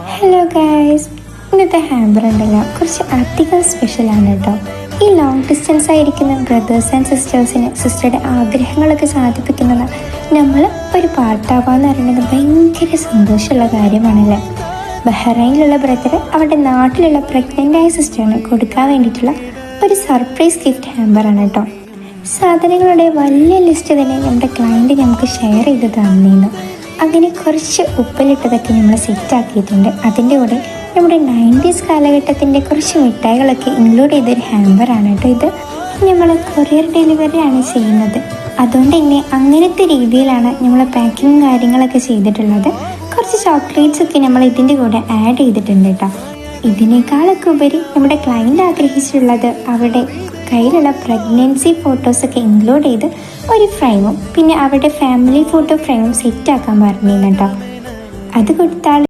Hello guys, ഇന്നത്തെ hamper ഉണ്ടല്ലോ കുറച്ച് അധികം സ്പെഷ്യലാണ് കേട്ടോ. ഈ ലോങ് ഡിസ്റ്റൻസ് ആയിരിക്കുന്ന ബ്രദേഴ്സ് ആൻഡ് സിസ്റ്ററുടെ ആഗ്രഹങ്ങളൊക്കെ സാധിപ്പിക്കുന്നത് നമ്മൾ ഒരു പാർട്ടാവാന്ന് പറയുന്നത് ഭയങ്കര സന്തോഷമുള്ള കാര്യമാണല്ലേ. ബഹ്റൈനിലുള്ള ബ്രദർ അവരുടെ നാട്ടിലുള്ള പ്രഗ്നൻ്റായ സിസ്റ്ററിന് കൊടുക്കാൻ വേണ്ടിയിട്ടുള്ള ഒരു സർപ്രൈസ് ഗിഫ്റ്റ് ഹാമ്പറാണ് കേട്ടോ. സാധനങ്ങളുടെ വലിയ ലിസ്റ്റ് തന്നെ നമ്മുടെ ക്ലയൻറ്റ് നമുക്ക് ഷെയർ ചെയ്ത് തന്നിരുന്നു. അങ്ങനെ കുറച്ച് ഉപ്പിലിട്ടതൊക്കെ നമ്മൾ സെറ്റാക്കിയിട്ടുണ്ട്. അതിൻ്റെ കൂടെ നമ്മുടെ 90s കാലഘട്ടത്തിൻ്റെ കുറച്ച് മിഠായികളൊക്കെ ഇൻക്ലൂഡ് ചെയ്തൊരു ഹാമ്പറാണ് കേട്ടോ ഇത്. നമ്മൾ കൊറിയർ ഡെലിവറിയാണ് ചെയ്യുന്നത്, അതുകൊണ്ട് തന്നെ അങ്ങനത്തെ രീതിയിലാണ് നമ്മൾ പാക്കിങ് കാര്യങ്ങളൊക്കെ ചെയ്തിട്ടുള്ളത്. കുറച്ച് ചോക്ലേറ്റ്സ് ഒക്കെ നമ്മൾ ഇതിൻ്റെ കൂടെ ആഡ് ചെയ്തിട്ടുണ്ട് കേട്ടോ. ഇതിനേക്കാളൊക്കെ ഉപരി നമ്മുടെ ക്ലയൻറ്റ് ആഗ്രഹിച്ചിട്ടുള്ളത് അവരുടെ കയ്യിലുള്ള പ്രഗ്നൻസി ഫോട്ടോസൊക്കെ ഇൻക്ലൂഡ് ചെയ്ത് ഒരു ഫ്രെയിമും പിന്നെ അവരുടെ ഫാമിലി ഫോട്ടോ ഫ്രെയിമും സെറ്റാക്കാൻ പറഞ്ഞിരുന്നു കേട്ടോ. അത് കൊടുത്താൽ